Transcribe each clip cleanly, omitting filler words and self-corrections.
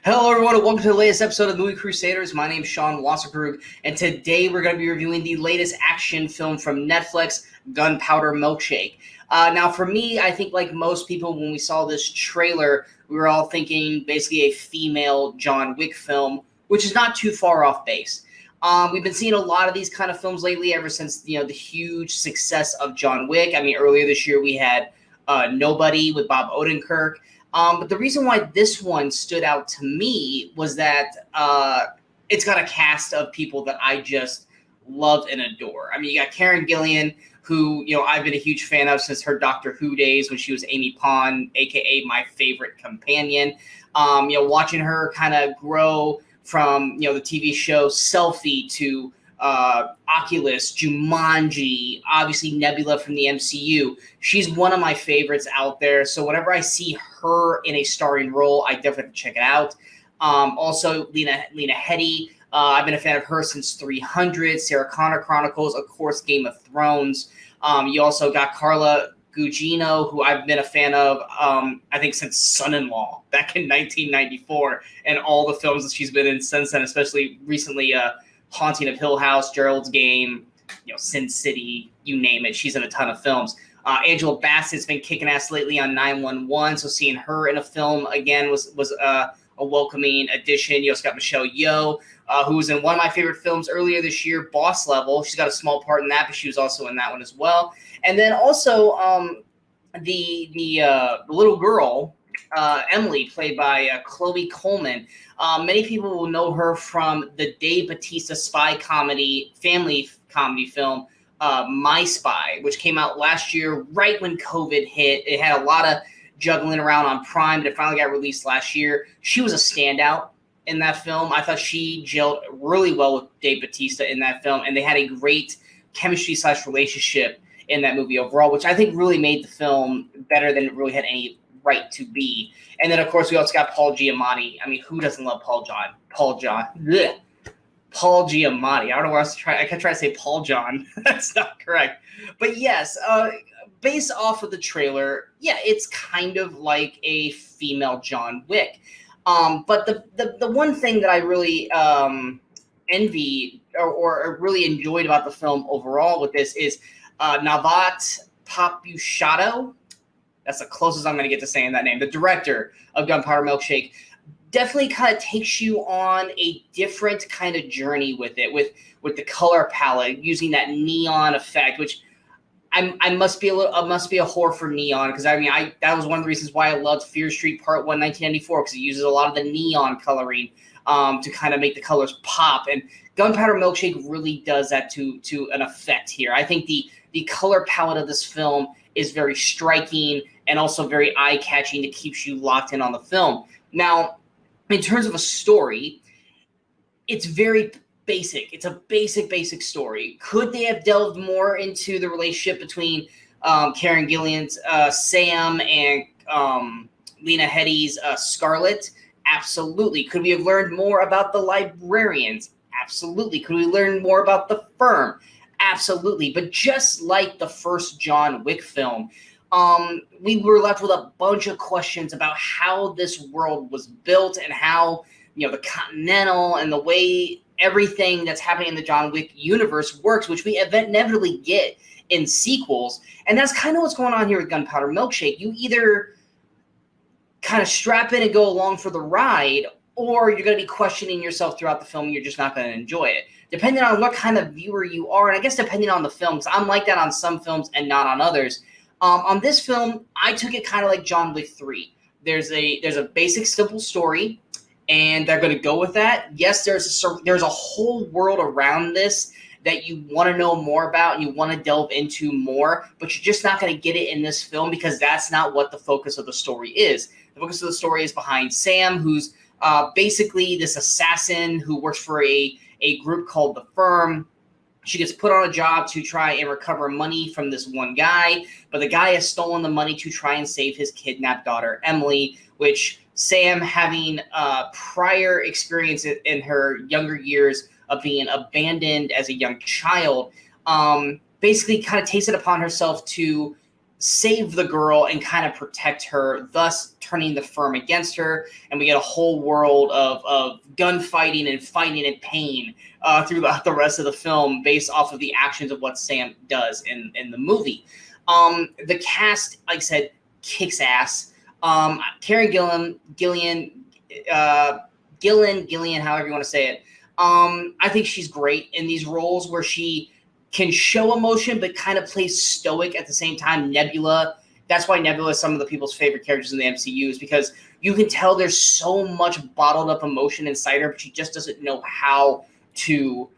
Hello, everyone, and welcome to the latest episode of Movie Crusaders. My name is Sean Wasserkrug, and today we're going to be reviewing the latest action film from Netflix, Gunpowder Milkshake. Now, for me, I think like most people, when we saw this trailer, we were all thinking basically a female John Wick film, which is not too far off base. We've been seeing a lot of these kind of films lately ever since, the huge success of John Wick. I mean, earlier this year we had Nobody with Bob Odenkirk. But the reason why this one stood out to me was that it's got a cast of people that I just love and adore. I mean, you got Karen Gillan, who, I've been a huge fan of since her Doctor Who days when she was Amy Pond, a.k.a. my favorite companion. Watching her kind of grow from, the TV show Selfie to Oculus, Jumanji, obviously Nebula from the MCU. She's one of my favorites out there. So whenever I see her in a starring role, I definitely have to check it out. Also, Lena Headey. I've been a fan of her since 300, Sarah Connor Chronicles, of course, Game of Thrones. You also got Carla Gugino, who I've been a fan of, I think, since Son-in-Law back in 1994, and all the films that she's been in since then, especially recently Haunting of Hill House, Gerald's Game, Sin City, you name it. She's in a ton of films. Angela Bassett's been kicking ass lately on 911, so seeing her in a film again was a welcoming addition. You also got Michelle Yeoh, who was in one of my favorite films earlier this year, Boss Level. She's got a small part in that, but she was also in that one as well. And then also the little girl, Emily, played by Chloe Coleman. Many people will know her from the Dave Bautista family comedy film, My Spy, which came out last year right when COVID hit. It had a lot of juggling around on Prime, but it finally got released last year. She was a standout in that film. I thought she gelled really well with Dave Bautista in that film, and they had a great chemistry/relationship in that movie overall, which I think really made the film better than it really had any right to be. And then, of course, we also got Paul Giamatti. I mean, who doesn't love Paul Giamatti. I don't know where else to try. I can try to say Paul John. That's not correct. But yes, based off of the trailer, yeah, it's kind of like a female John Wick. But the one thing that I really envy or really enjoyed about the film overall with this is Navat Papuchado. That's the closest I'm going to get to saying that name. The director of Gunpowder Milkshake definitely kind of takes you on a different kind of journey with it, with the color palette, using that neon effect, which I must be a whore for neon, because I mean that was one of the reasons why I loved Fear Street Part 1, 1994, because it uses a lot of the neon coloring to kind of make the colors pop. And Gunpowder Milkshake really does that to an effect here. I think the color palette of this film is very striking and also very eye-catching that keeps you locked in on the film. Now, in terms of a story, it's very basic. It's a basic story. Could they have delved more into the relationship between Karen Gillan's Sam and Lena Headey's Scarlett? Absolutely. Could we have learned more about the librarians? Absolutely. Could we learn more about the firm? Absolutely. But just like the first John Wick film, we were left with a bunch of questions about how this world was built and how, the Continental and the way everything that's happening in the John Wick universe works, which we inevitably get in sequels. And that's kind of what's going on here with Gunpowder Milkshake. You either kind of strap in and go along for the ride, or you're going to be questioning yourself throughout the film and you're just not going to enjoy it. Depending on what kind of viewer you are, and I guess depending on the films, I'm like that on some films and not on others. On this film, I took it kind of like John Wick 3. There's a basic, simple story, and they're going to go with that. Yes, there's a whole world around this that you want to know more about and you want to delve into more, but you're just not going to get it in this film because that's not what the focus of the story is. The focus of the story is behind Sam, who's basically this assassin who works for a group called The Firm. She gets put on a job to try and recover money from this one guy, but the guy has stolen the money to try and save his kidnapped daughter, Emily, which Sam, having prior experience in her younger years of being abandoned as a young child, basically kind of takes it upon herself to save the girl and kind of protect her, thus turning the firm against her. And we get a whole world of gunfighting and fighting and pain throughout the rest of the film based off of the actions of what Sam does in the movie. The cast, like I said, kicks ass. Karen Gillan, however you want to say it. I think she's great in these roles where she can show emotion but kind of plays stoic at the same time. Nebula, that's why Nebula is some of the people's favorite characters in the MCU, is because you can tell there's so much bottled up emotion inside her, but she just doesn't know how to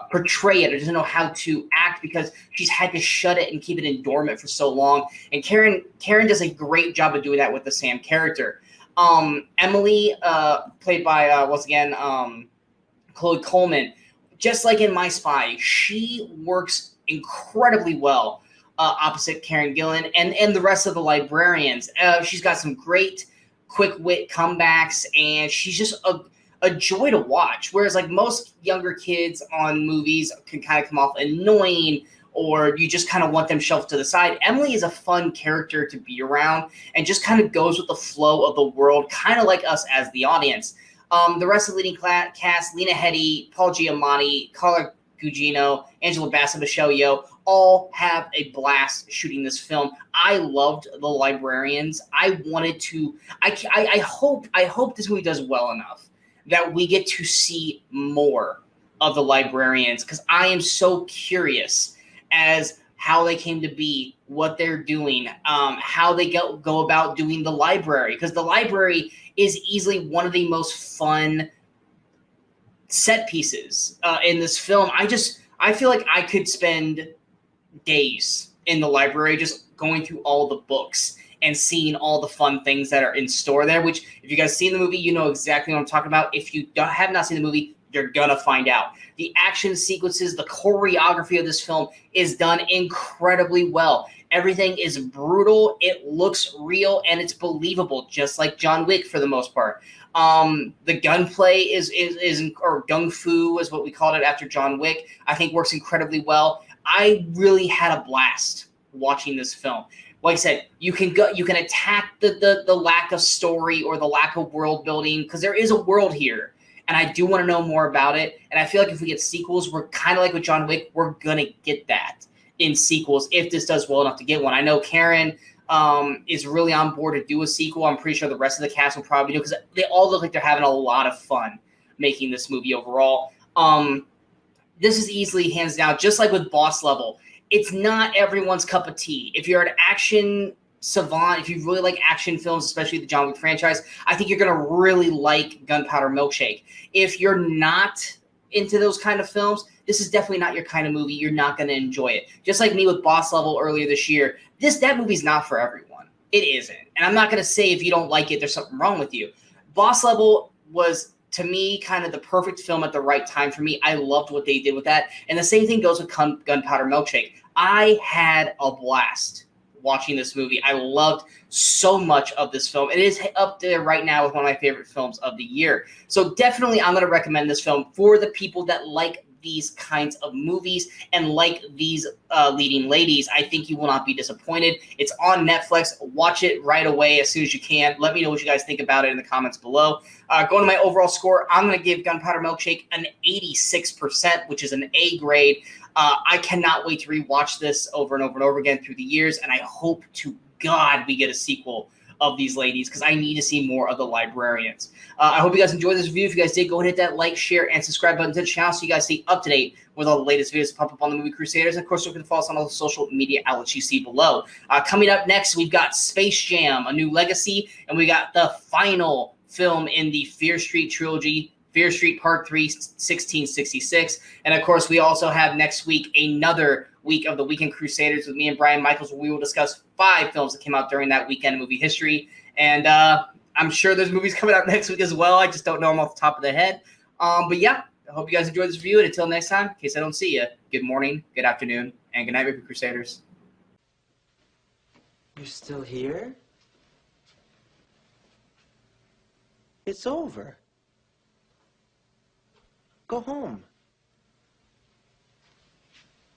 portray it, or doesn't know how to act because she's had to shut it and keep it in dormant for so long. And Karen does a great job of doing that with the Sam character. Emily, played by once again Chloe Coleman, just like in My Spy, she works incredibly well opposite Karen Gillan and the rest of the librarians. She's got some great quick wit comebacks, and she's just a joy to watch. Whereas like most younger kids on movies can kind of come off annoying, or you just kind of want them shelved to the side, Emily is a fun character to be around and just kind of goes with the flow of the world, kind of like us as the audience. The rest of the leading cast, Lena Headey, Paul Giamatti, Carla Gugino, Angela Bassett, Michelle Yeoh, all have a blast shooting this film. I loved the librarians. I wanted to. I hope this movie does well enough that we get to see more of the librarians, because I am so curious as how they came to be, what they're doing, how they go about doing the library, because the library is easily one of the most fun set pieces in this film. I feel like I could spend days in the library just going through all the books and seeing all the fun things that are in store there, which if you guys seen the movie, you know exactly what I'm talking about. If you have not seen the movie, you're gonna find out. The action sequences, the choreography of this film is done incredibly well. Everything is brutal, it looks real, and it's believable, just like John Wick for the most part. The gunplay is or gung fu is what we called it after John Wick, I think works incredibly well. I really had a blast watching this film. Like I said, you can attack the lack of story or the lack of world building, because there is a world here, and I do want to know more about it. And I feel like if we get sequels, we're kind of like with John Wick, we're gonna get that in sequels if this does well enough to get one. I know Karen is really on board to do a sequel. I'm pretty sure the rest of the cast will probably do, because they all look like they're having a lot of fun making this movie overall. This is easily hands down, just like with Boss Level. It's not everyone's cup of tea. If you're an action savant, if you really like action films, especially the John Wick franchise, I think you're going to really like Gunpowder Milkshake. If you're not into those kind of films, this is definitely not your kind of movie. You're not going to enjoy it. Just like me with Boss Level earlier this year, that movie's not for everyone. It isn't. And I'm not going to say if you don't like it, there's something wrong with you. Boss Level was, to me, kind of the perfect film at the right time for me. I loved what they did with that. And the same thing goes with Gunpowder Milkshake. I had a blast watching this movie. I loved so much of this film. It is up there right now with one of my favorite films of the year. So definitely I'm going to recommend this film for the people that like these kinds of movies and like these leading ladies. I think you will not be disappointed. It's on Netflix. Watch it right away as soon as you can. Let me know what you guys think about it in the comments below. Going to my overall score, I'm going to give Gunpowder Milkshake an 86%, which is an A grade. I cannot wait to rewatch this over and over and over again through the years, and I hope to God we get a sequel of these ladies, because I need to see more of the librarians. I hope you guys enjoyed this review. If you guys did, go ahead and hit that like, share, and subscribe button to the channel so you guys stay up to date with all the latest videos that pop up on the Movie Crusaders. And of course, don't forget to follow us on all the social media outlets you see below. Coming up next, we've got Space Jam: A New Legacy, and we got the final film in the Fear Street trilogy, Fear Street Part 3, 1666. And of course, we also have next week another week of the Weekend Crusaders with me and Brian Michaels, where we will discuss 5 films that came out during that weekend in movie history. And I'm sure there's movies coming out next week as well. I just don't know them off the top of the head. But yeah, I hope you guys enjoyed this review. And until next time, in case I don't see you, good morning, good afternoon, and good night, Movie Crusaders. You're still here? It's over. Go home.